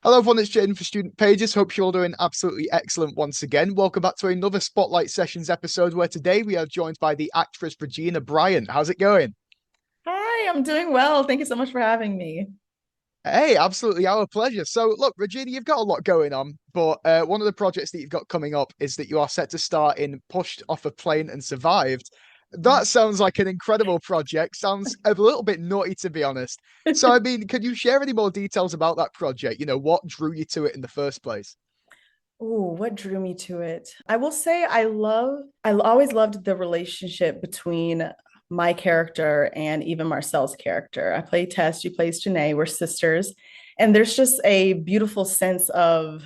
Hello, everyone. It's Jayden for Student Pages. Hope you're all doing absolutely excellent once again. Welcome back to another Spotlight Sessions episode where today we are joined by the actress Regina Bryant. How's it going? Hi, I'm doing well. Thank you so much for having me. Hey, absolutely our pleasure. So, look, Regina, you've got a lot going on, but one of the projects that you've got coming up is that you are set to star in Pushed Off a Plane and Survived. That sounds like an incredible project. Sounds a little bit naughty, to be honest. So, I mean, can you share any more details about that project? What drew you to it in the first place? Ooh, what drew me to it? I will say I always loved the relationship between my character and even Marcel's character. I play Tess, she plays Janae, we're sisters. And there's just a beautiful sense of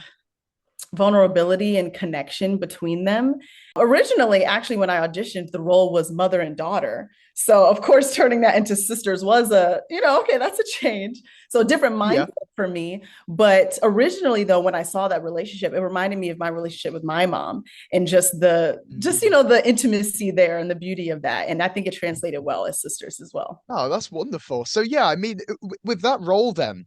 vulnerability and connection between them. Originally, actually, when I auditioned, the role was mother and daughter. So, of course, turning that into sisters was okay, that's a change. So, a different mindset Yeah. for me. But originally, though, when I saw that relationship, it reminded me of my relationship with my mom and Mhm. the intimacy there and the beauty of that. And I think it translated well as sisters as well. Oh, that's wonderful. So yeah, I mean, with that role then,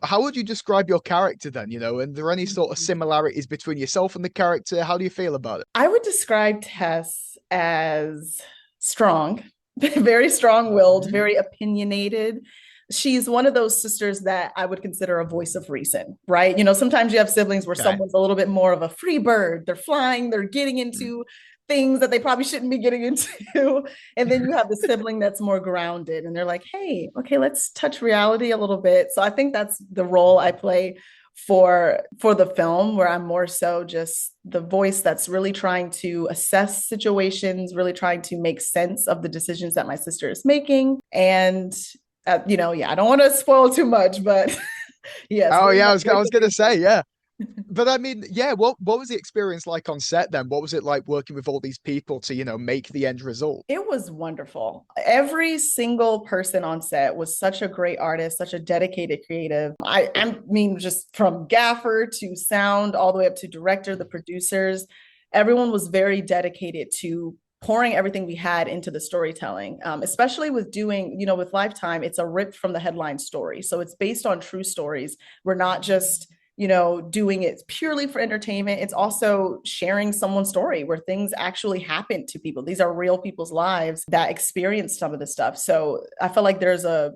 how would you describe your character then, and there any sort of similarities between yourself and the character? How do you feel about it? I would describe Tess as strong, very strong-willed, Mhm. very opinionated. She's one of those sisters that I would consider a voice of reason, right? Sometimes you have siblings where Okay. someone's a little bit more of a free bird. They're flying, they're getting Mm. into things that they probably shouldn't be getting into. And then you have the sibling that's more grounded and they're like, hey, okay, let's touch reality a little bit. So I think that's the role I play for the film, where I'm more so just the voice that's really trying to assess situations, really trying to make sense of the decisions that my sister is making. And yeah, I don't want to spoil too much, but yes, Oh very yeah, much I voice was of gonna say, reason. yeah. But I mean, yeah, what was the experience like on set then? What was it like working with all these people to, make the end result? It was wonderful. Every single person on set was such a great artist, such a dedicated creative. I mean, just from gaffer to sound, all the way up to director, the producers, everyone was very dedicated to pouring everything we had into the storytelling, especially with doing, with Lifetime, it's a rip from the headline story. So it's based on true stories. We're not just doing it purely for entertainment. It's also sharing someone's story where things actually happen to people. These are real people's lives that experience some of this stuff. So I feel like there's a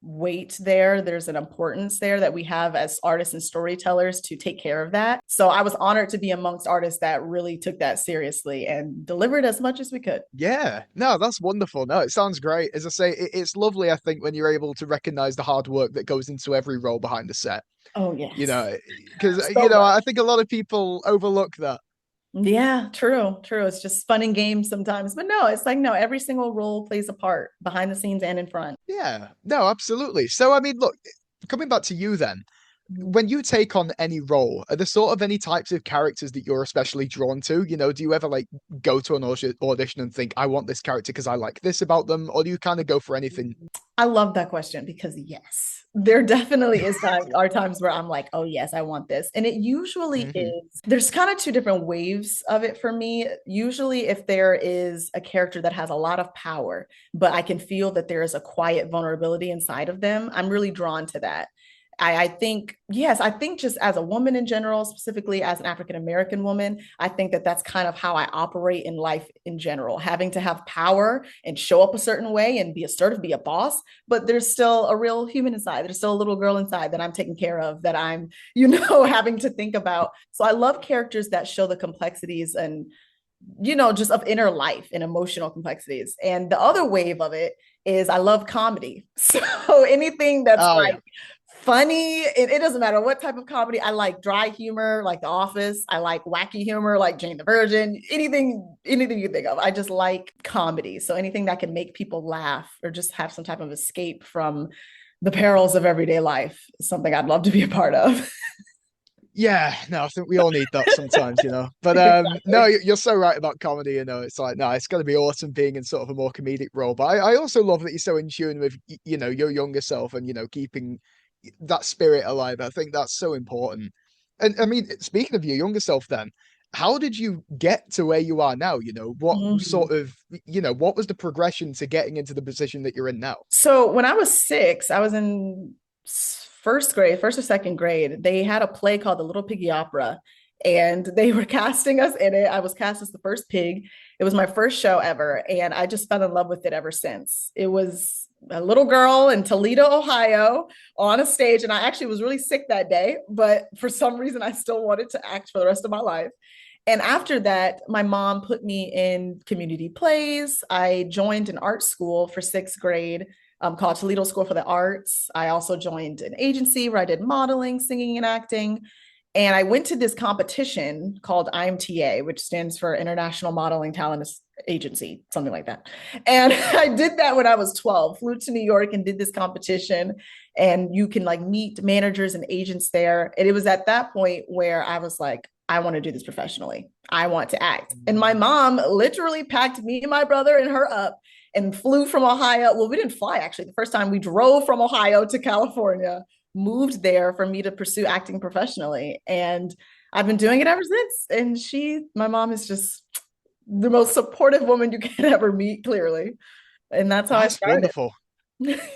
weight there, there's an importance there that we have as artists and storytellers to take care of that. So I was honored to be amongst artists that really took that seriously and delivered as much as we could. Yeah, no, that's wonderful. No, it sounds great. As I say, it's lovely, I think, when you're able to recognize the hard work that goes into every role behind the set. Oh You yes. know, because So I much. think a lot of people overlook that. Yeah, true, true. It's just fun and games sometimes. But no, it's like, no, every single role plays a part behind the scenes and in front. Yeah, no, absolutely. So, I mean, look, coming back to you then, Mhm. when you take on any role, are there sort of any types of characters that you're especially drawn to? Do you ever like go to an audition and think, I want this character because I like this about them? Or do you kind of go for anything? I love that question because yes, there definitely are times where I'm like, oh yes, I want this. And it usually Hmm. is, there's kind of two different waves of it for me. Usually if there is a character that has a lot of power, but I can feel that there is a quiet vulnerability inside of them, I'm really drawn to that. I think, yes, I think just as a woman in general, specifically as an African American woman, I think that that's kind of how I operate in life in general, having to have power and show up a certain way and be assertive, be a boss, but there's still a real human inside. There's still a little girl inside that I'm taking care of, that I'm, having to think about. So I love characters that show the complexities and just of inner life and emotional complexities. And the other wave of it is I love comedy. So anything that's Oh yeah. like funny, it doesn't matter what type of comedy. I like dry humor, like The Office. I like wacky humor, like Jane the Virgin. Anything you think of. I just like comedy. So anything that can make people laugh or just have some type of escape from the perils of everyday life is something I'd love to be a part of. Yeah, no, I think we all need that sometimes, But no, Exactly. you're so right about comedy, It's like, no, it's got to be awesome being in sort of a more comedic role. But I also love that you're so in tune with, your younger self and, keeping that spirit alive. I think that's so important. And I mean, speaking of your younger self, then, how did you get to where you are now? What Mhm. sort of, what was the progression to getting into the position that you're in now? So when I was 6, I was in first grade, first or second grade, they had a play called The Little Piggy Opera, and they were casting us in it. I was cast as the first pig. It was my first show ever, and I just fell in love with it ever since. It was a little girl in Toledo, Ohio, on a stage, and I actually was really sick that day, but for some reason, I still wanted to act for the rest of my life. And after that, my mom put me in community plays. I joined an art school for sixth grade called Toledo School for the Arts. I also joined an agency where I did modeling, singing, and acting. And I went to this competition called IMTA, which stands for International Modeling Talent Agency, something like that. And I did that when I was 12, flew to New York and did this competition. And you can like meet managers and agents there. And it was at that point where I was like, I want to do this professionally. I want to act. And my mom literally packed me and my brother and her up and flew from Ohio. Well, we didn't fly actually. The first time we drove from Ohio to California, moved there for me to pursue acting professionally. And I've been doing it ever since. And my mom is just the most supportive woman you can ever meet, clearly. And that's how I That's started. wonderful.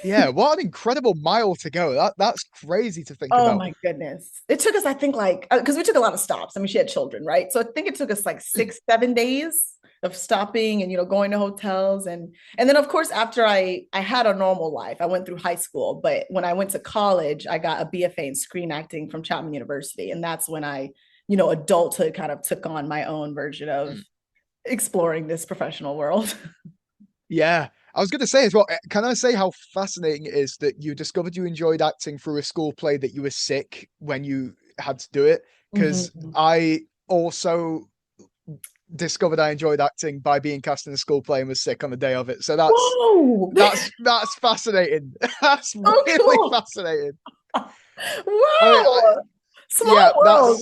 Yeah, what an incredible mile to go. That's crazy to think Oh about. my goodness. It took us, I think, like, because we took a lot of stops. I mean, she had children, right? So I think it took us like 6, 7 days of stopping and, going to hotels. And then of course, after I had a normal life, I went through high school, but when I went to college, I got a BFA in screen acting from Chapman University. And that's when adulthood kind of took on my own version of exploring this professional world. Yeah. I was going to say as well, can I say how fascinating it is that you discovered you enjoyed acting through a school play that you were sick when you had to do it? Because I also discovered I enjoyed acting by being cast in a school play and was sick on the day of it. So that's fascinating. That's really cool. fascinating. Wow. Yeah, world.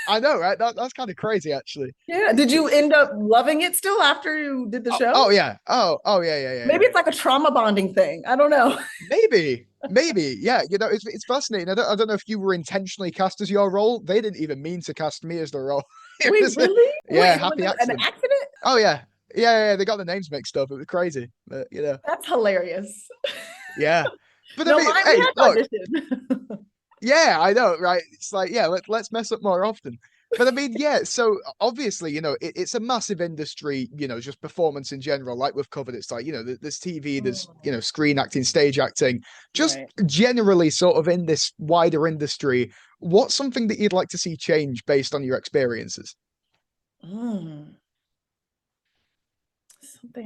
I know, right? That's kind of crazy, actually. Yeah. Did you end up loving it still after you did the show? Oh yeah. Oh yeah. Maybe it's like a trauma bonding thing. I don't know. Maybe. Yeah. It's fascinating. I don't know if you were intentionally cast as your role. They didn't even mean to cast me as the role. Wait, really? Yeah, Wait, happy was it accident. an accident? Oh yeah. Yeah. They got the names mixed up. It was crazy. But That's hilarious. Yeah. But No, I mean, mine, we hey, had look. audition. Yeah, I know, right? It's like, yeah, let's mess up more often. But I mean, yeah, so obviously, it's a massive industry, just performance in general. Like we've covered, it's like, there's TV, there's, screen acting, stage acting, just Right. generally sort of in this wider industry. What's something that you'd like to see change based on your experiences? Something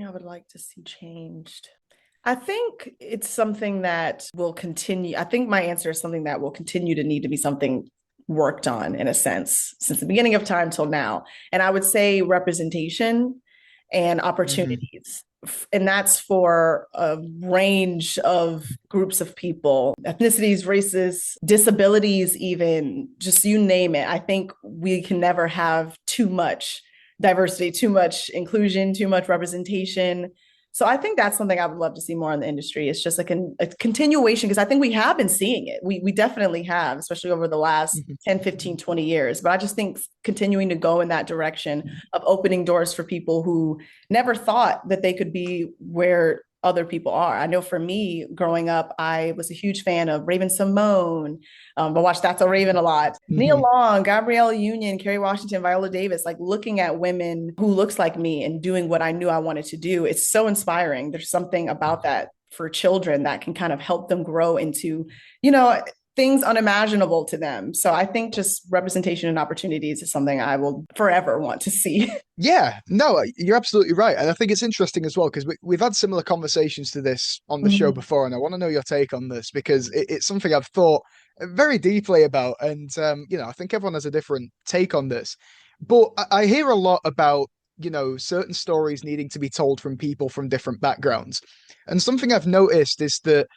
I would like to see changed. I think it's something that will continue. I think my answer is something that will continue to need to be something worked on in a sense since the beginning of time till now. And I would say representation and opportunities. And that's for a range of groups of people, ethnicities, races, disabilities, even just you name it. I think we can never have too much diversity, too much inclusion, too much representation. So I think that's something I would love to see more in the industry. It's just like a continuation, because I think we have been seeing it. We definitely have, especially over the last 10, 15, 20 years. But I just think continuing to go in that direction of opening doors for people who never thought that they could be where other people are. I know for me, growing up, I was a huge fan of Raven Simone. I watched That's a Raven a lot. Nia Long, Gabrielle Union, Kerry Washington, Viola Davis, like looking at women who looks like me and doing what I knew I wanted to do. It's so inspiring. There's something about that for children that can kind of help them grow into, things unimaginable to them. So I think just representation and opportunities is something I will forever want to see. Yeah, no, you're absolutely right. And I think it's interesting as well, because we've had similar conversations to this on the show before. And I want to know your take on this, because it's something I've thought very deeply about. And, I think everyone has a different take on this. But I hear a lot about, certain stories needing to be told from people from different backgrounds. And something I've noticed is that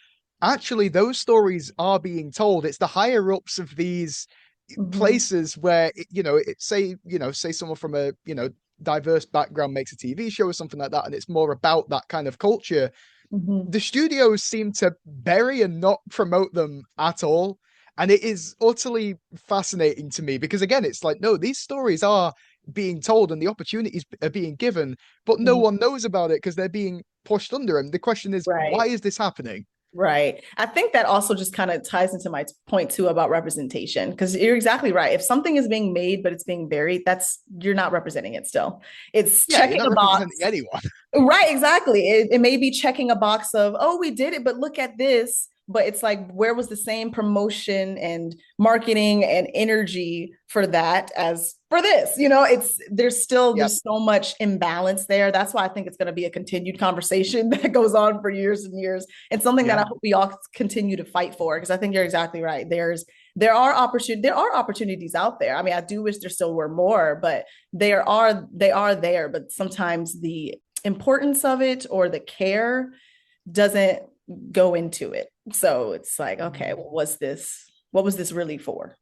actually those stories are being told. It's the higher ups of these places where say someone from a diverse background makes a TV show or something like that, and it's more about that kind of culture. The studios seem to bury and not promote them at all, and it is utterly fascinating to me, because again, it's like, no, these stories are being told and the opportunities are being given, but no one knows about it because they're being pushed under them. The question is, Right. why is this happening? Right. I think that also just kind of ties into my point too about representation, because you're exactly right. If something is being made, but it's being buried, that's you're not representing it still. It's Yeah, you're checking not a box. representing anyone. Right, exactly. It may be checking a box of, oh, we did it, but look at this. But it's like, where was the same promotion and marketing and energy for that as for this? It's Yep. there's so much imbalance there. That's why I think it's going to be a continued conversation that goes on for years and years, and something that Yeah. I hope we all continue to fight for. Because I think you're exactly right. There are opportunities out there. I mean, I do wish there still were more, but they are there. But sometimes the importance of it or the care doesn't go into it. So it's like, okay, what was this really for?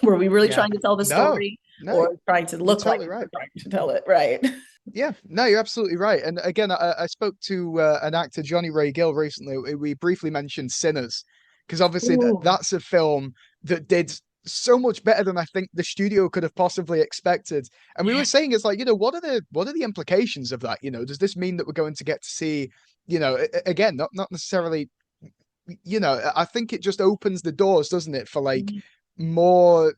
Were we really Yeah. trying to tell the No, story no, or trying to you're look like totally we right. were trying to tell it? Right. Yeah, no, you're absolutely right. And again, I spoke to an actor, Johnny Ray Gill, recently. We briefly mentioned Sinners, because obviously Ooh. that's a film that did so much better than I think the studio could have possibly expected. And we Yeah. were saying, it's like, what are the implications of that? Does this mean that we're going to get to see, again, not necessarily, I think it just opens the doors, doesn't it, for like more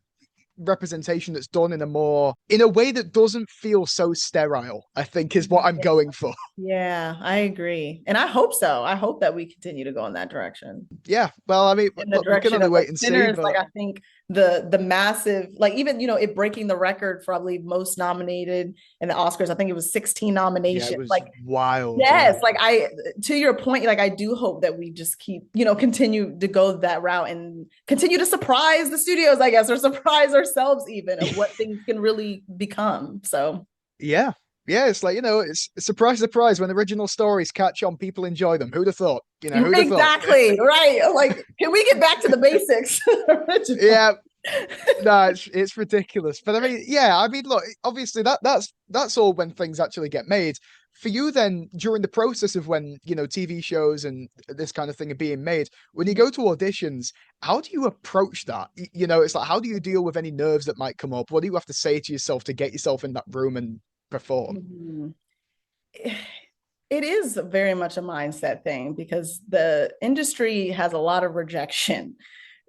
representation that's done in a way that doesn't feel so sterile, I think is what I'm going for. Yeah, I agree. And I hope so. I hope that we continue to go in that direction. Yeah, well, I mean, In the look, we can direction only of like wait and see, Sinners, like but I think the massive, like even it breaking the record for I believe most nominated in the Oscars. I think it was 16 yeah, it nominations. was Like wild. Yeah. yes, like to your point, like I do hope that we just keep, continue to go that route and continue to surprise the studios, I guess, or surprise ourselves even of what things can really become. So Yeah. Yeah, it's like, it's surprise, surprise when original stories catch on, people enjoy them. Who'd have thought? Who'd have thought? exactly, right. Like, can we get back to the basics? Original. Yeah, no, it's ridiculous. But I mean, yeah, I mean, look, obviously that's all when things actually get made. For you then, during the process of when, TV shows and this kind of thing are being made, when you go to auditions, how do you approach that? It's like, how do you deal with any nerves that might come up? What do you have to say to yourself to get yourself in that room and perform? Mhm. It is very much a mindset thing because the industry has a lot of rejection.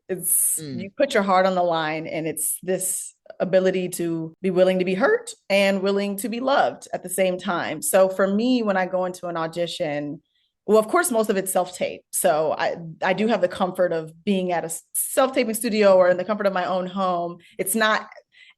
It's Mm, you put your heart on the line, and it's this ability to be willing to be hurt and willing to be loved at the same time. So for me, when I go into an audition, well, of course, most of it's self-tape. So I do have the comfort of being at a self-taping studio or in the comfort of my own home. It's not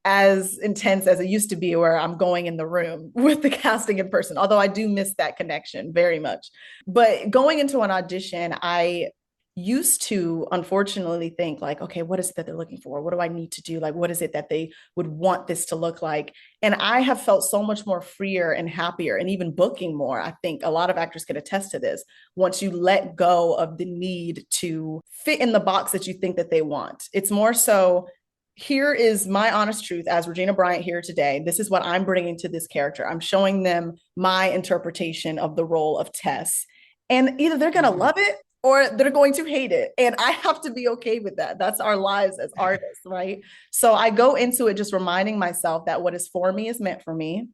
as intense as it used to be where I'm going in the room with the casting in person, although I do miss that connection very much. But going into an audition, I used to unfortunately think like, okay, what is it that they're looking for? What do I need to do? Like, what is it that they would want this to look like? And I have felt so much more freer and happier and even booking more. I think a lot of actors can attest to this. Once you let go of the need to fit in the box that you think that they want, it's more so, here is my honest truth as Regina Bryant here today. This is what I'm bringing to this character. I'm showing them my interpretation of the role of Tess. And either they're going to mm. love it or they're going to hate it. And I have to be okay with that. That's our lives as artists, right? So I go into it just reminding myself that what is for me is meant for me.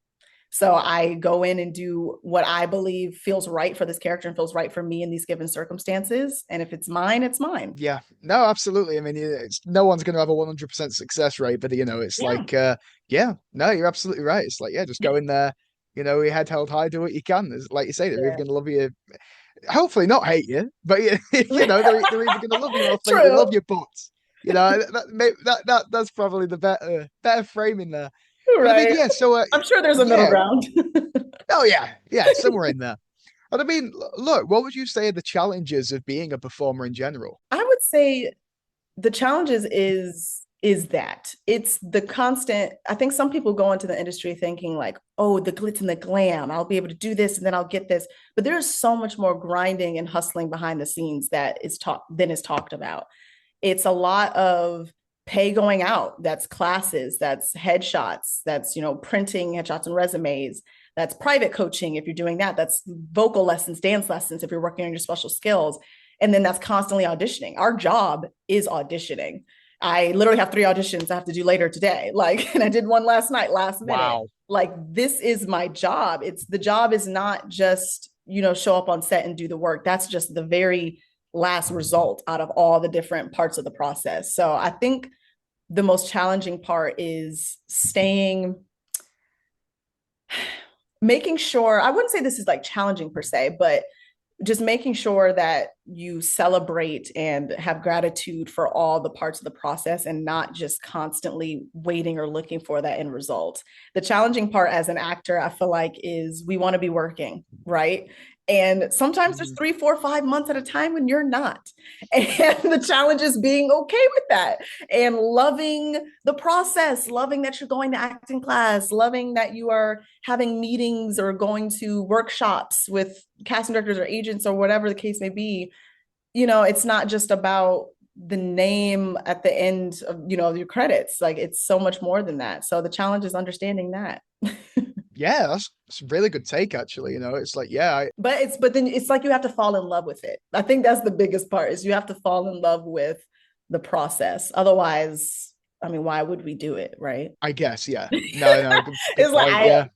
So I go in and do what I believe feels right for this character and feels right for me in these given circumstances. And if it's mine, it's mine. Yeah, no, absolutely. I mean, no one's going to have a 100% success rate, but it's Yeah. like, yeah, no, you're absolutely right. It's like, yeah, just go in there, your head held high, do what you can. Like you say, they're either Yeah. going to love you, hopefully not hate you, but they're either going to love you or think they True. love your butts. That's probably the better framing there. But I mean, Right. yeah, so I'm sure there's a middle yeah, ground. oh yeah, somewhere in there. And I mean, look, what would you say are the challenges of being a performer in general? I would say the challenges is that it's the constant. I think some people go into the industry thinking like, oh, the glitz and the glam, I'll be able to do this and then I'll get this. But there's so much more grinding and hustling behind the scenes that is talked about. It's a lot of pay going out, that's classes, that's headshots, that's printing headshots and resumes, that's private coaching if you're doing that, that's vocal lessons, dance lessons if you're working on your special skills, and then that's constantly auditioning. Our job is auditioning. I literally have 3 auditions I have to do later today, like, and I did one last night, last minute. Wow. Like, this is my job. It's the job is not just show up on set and do the work. That's just the very last result out of all the different parts of the process. So I think the most challenging part is making sure, I wouldn't say this is like challenging per se, but just making sure that you celebrate and have gratitude for all the parts of the process and not just constantly waiting or looking for that end result. The challenging part as an actor, I feel like, is we want to be working, right? And sometimes there's 3, 4, 5 months at a time when you're not. And the challenge is being okay with that and loving the process, loving that you're going to acting class, loving that you are having meetings or going to workshops with casting directors or agents or whatever the case may be. You know, it's not just about the name at the end of, you know, your credits. Like, it's so much more than that. So the challenge is understanding that. Yeah, that's a really good take, actually. You know, it's like, yeah. But then it's like you have to fall in love with it. I think that's the biggest part, is you have to fall in love with the process. Otherwise, I mean, why would we do it, right? I guess, yeah. No, good It's like, point, yeah.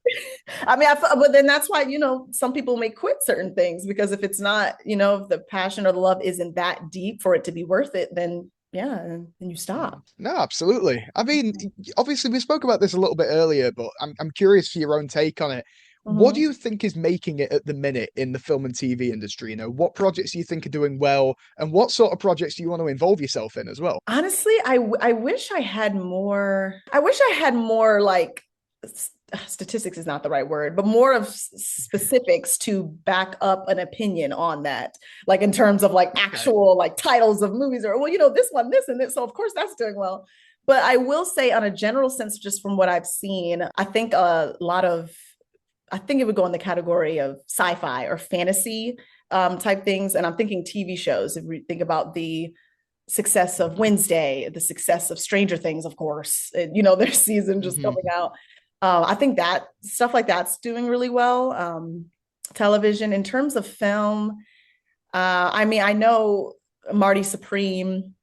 I mean, but then that's why, you know, some people may quit certain things, because if it's not, you know, if the passion or the love isn't that deep for it to be worth it, then yeah, and you stop. No, absolutely. I mean, obviously we spoke about this a little bit earlier, but I'm curious for your own take on it. What do Mhm. you think is making it at the minute in the film and TV industry? You know, what projects do you think are doing well, and what sort of projects do you want to involve yourself in as well? Honestly, I wish I had more. I wish I had more, like, statistics is not the right word, but more of specifics to back up an opinion on that. Like, in terms of like Okay. actual like titles of movies, or, well, you know, this one, this and this. So of course that's doing well. But I will say, on a general sense, just from what I've seen, I think a lot of, I think it would go in the category of sci-fi or fantasy type things. And I'm thinking TV shows. If we think about the success of Wednesday, the success of Stranger Things, of course, you know, their season just Hmm. coming out. I think that stuff like that's doing really well. Television, in terms of film, I mean, I know Marty Supreme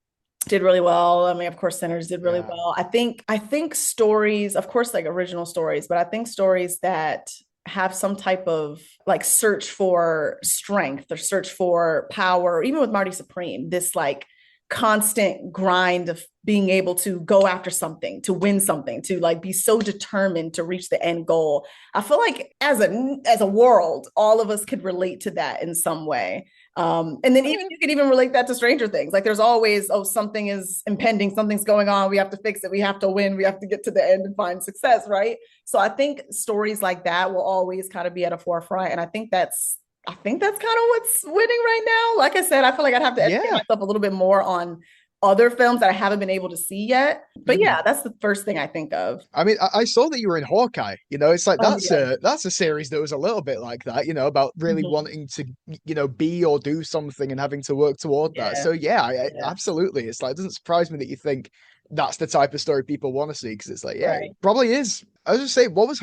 did really well. I mean, of course, Sinners did really Yeah. well. I think stories, of course, like original stories, but I think stories that have some type of like search for strength or search for power, even with Marty Supreme, this like constant grind of being able to go after something, to win something, to like be so determined to reach the end goal. I feel like as a world, all of us could relate to that in some way. And then even you could even relate that to Stranger Things. Like, there's always, oh, something is impending, something's going on, we have to fix it, we have to win, we have to get to the end and find success, right? So I think stories like that will always kind of be at a forefront. And I think that's kind of what's winning right now. Like I said, I feel like I'd have to educate Yeah. myself a little bit more on other films that I haven't been able to see yet. But Hmm. yeah, that's the first thing I think of. I mean, I saw that you were in Hawkeye. You know, it's like Oh yeah. that's a series that was a little bit like that. You know, about really Mhm. wanting to, you know, be or do something and having to work toward that. Yeah. So yeah, Yeah. absolutely. It's like, it doesn't surprise me that you think that's the type of story people want to see, because it's like, yeah, it Right. probably is. I was just saying, what was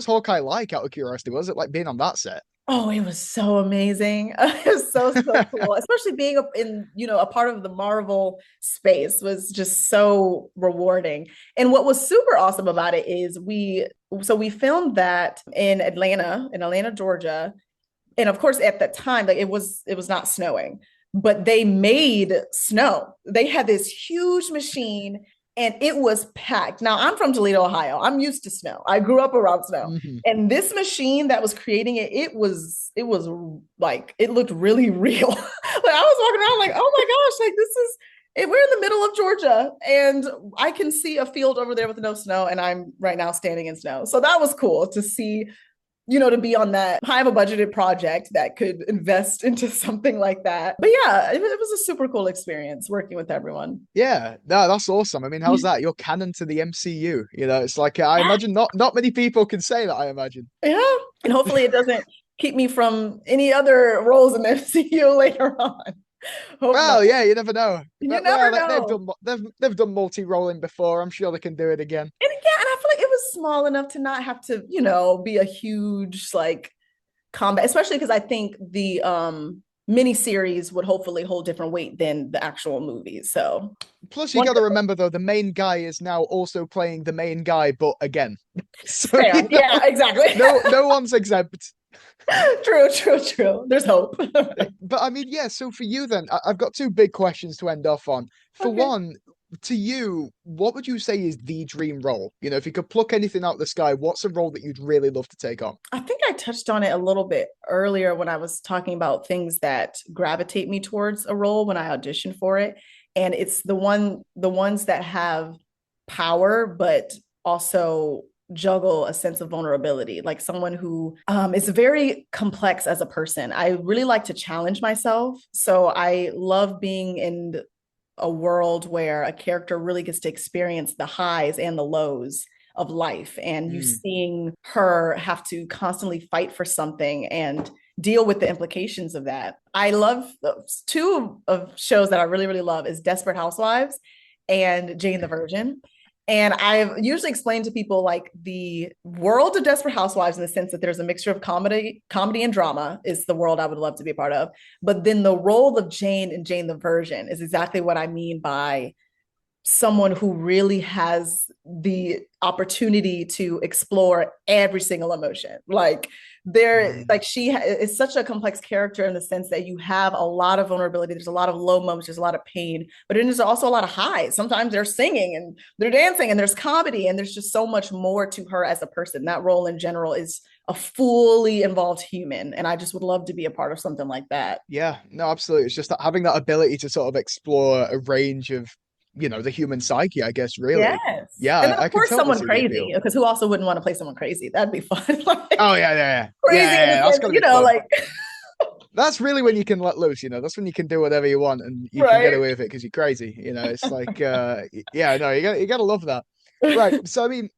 Hawkeye like, out of curiosity? What was it like being on that set? Oh, it was so amazing. It was so cool. Especially being in, you know, a part of the Marvel space was just so rewarding. And what was super awesome about it is we filmed that in Atlanta, Georgia. And of course, at that time, like, it was not snowing, but they made snow. They had this huge machine and it was packed. Now, I'm from Toledo, Ohio. I'm used to snow. I grew up around snow. Hmm. And this machine that was creating it, it was like, it looked really real. Like, I was walking around like, oh my gosh, like, we're in the middle of Georgia and I can see a field over there with no snow, and I'm right now standing in snow. So that was cool to see, you know, to be on that high of a budgeted project that could invest into something like that. But yeah, it was a super cool experience working with everyone. Yeah, no, that's awesome. I mean, how's that? You're canon to the MCU. You know, it's like, I imagine not many people can say that, I imagine. Yeah. And hopefully it doesn't keep me from any other roles in the MCU later on. Hope not. Well, yeah, you never know. You But never well, know. they've done multi-rolling before. I'm sure they can do it again. And yeah, and I feel like it was small enough to not have to, you know, be a huge like combat, especially because I think the mini series would hopefully hold different weight than the actual movies. So Plus, you got to wonderful. remember though, the main guy is now also playing the main guy, but again. So, Fair. you Yeah, know, exactly. no one's exempt. True, true, true. There's hope. But I mean, yeah, so for you then, I've got two big questions to end off on. For Okay. one, to you, what would you say is the dream role? You know, if you could pluck anything out of the sky, what's a role that you'd really love to take on? I think I touched on it a little bit earlier when I was talking about things that gravitate me towards a role when I audition for it. And it's the ones that have power, but also juggle a sense of vulnerability, like someone who is very complex as a person. I really like to challenge myself. So I love being in a world where a character really gets to experience the highs and the lows of life, and you Mm. seeing her have to constantly fight for something and deal with the implications of that. I love two of shows that I really, really love is Desperate Housewives and Jane the Virgin. And I've usually explained to people like the world of Desperate Housewives in the sense that there's a mixture of comedy and drama is the world I would love to be a part of. But then the role of Jane and Jane the Virgin is exactly what I mean by someone who really has the opportunity to explore every single emotion. Like there, Mm. like is such a complex character in the sense that you have a lot of vulnerability. There's a lot of low moments. There's a lot of pain, but then there's also a lot of highs. Sometimes they're singing and they're dancing and there's comedy and there's just so much more to her as a person. That role in general is a fully involved human. And I just would love to be a part of something like that. Yeah, no, absolutely. It's just that having that ability to sort of explore a range of, you know, the human psyche, I guess, really. Yes. Yeah, And then I of can course totally someone see the crazy, appeal. because who also wouldn't want to play someone crazy? That'd be fun. Oh, Like yeah, yeah, yeah. Yeah, crazy in yeah, the yeah, that's sense, gonna be fun. like That's really when you can let loose, you know. That's when you can do whatever you want and you can get right. away with it because you're crazy. You know, it's like yeah, no, you gotta love that. Right. So I mean,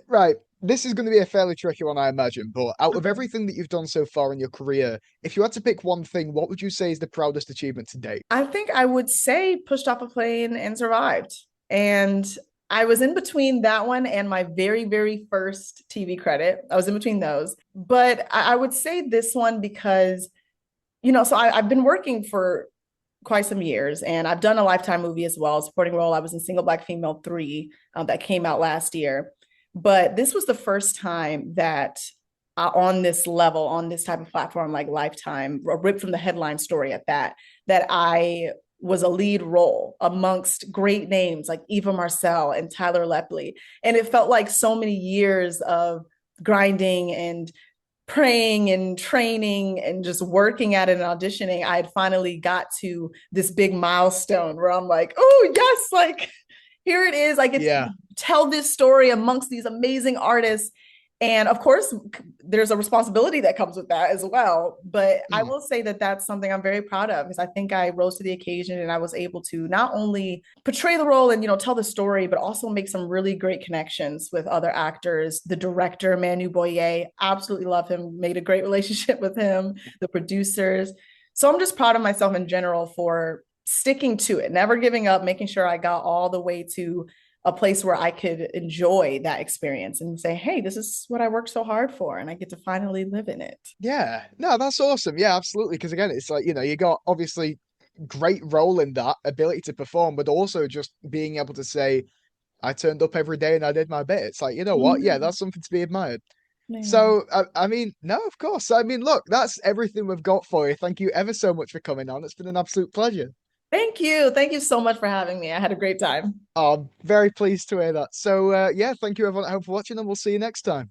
right, this is going to be a fairly tricky one, I imagine, but out of Okay. everything that you've done so far in your career, if you had to pick one thing, what would you say is the proudest achievement to date? I think I would say pushed off a plane and survived. And I was in between that one and my very, very first TV credit. I was in between those. But I would say this one because, so I've been working for quite some years and I've done a Lifetime movie as well, supporting role. I was in Single Black Female 3 that came out last year. But this was the first time that on this level, on this type of platform like Lifetime, ripped from the headline story at that, that I was a lead role amongst great names like Eva Marcel and Tyler Lepley. And it felt like so many years of grinding and praying and training and just working at it and auditioning, I had finally got to this big milestone where I'm like, oh, yes, like here it is. I get to Yeah. tell this story amongst these amazing artists. And of course, there's a responsibility that comes with that as well. But I Mm. will say that that's something I'm very proud of because I think I rose to the occasion and I was able to not only portray the role and tell the story, but also make some really great connections with other actors. The director Manu Boyer, absolutely love him. Made a great relationship with him. The producers. So I'm just proud of myself in general for sticking to it, never giving up, making sure I got all the way to a place where I could enjoy that experience and say, hey, this is what I worked so hard for, and I get to finally live in it. Yeah. No, that's awesome. Yeah, absolutely. Because again, it's like, you know, you got obviously great role in that ability to perform, but also just being able to say, I turned up every day and I did my bit. It's like, you know what? Yeah, Mm-hmm. that's something to be admired. Yeah. So, I mean, no, of course. I mean, look, that's everything we've got for you. Thank you ever so much for coming on. It's been an absolute pleasure. Thank you. Thank you so much for having me. I had a great time. I'm very pleased to hear that. So, yeah, thank you everyone at home for watching, and we'll see you next time.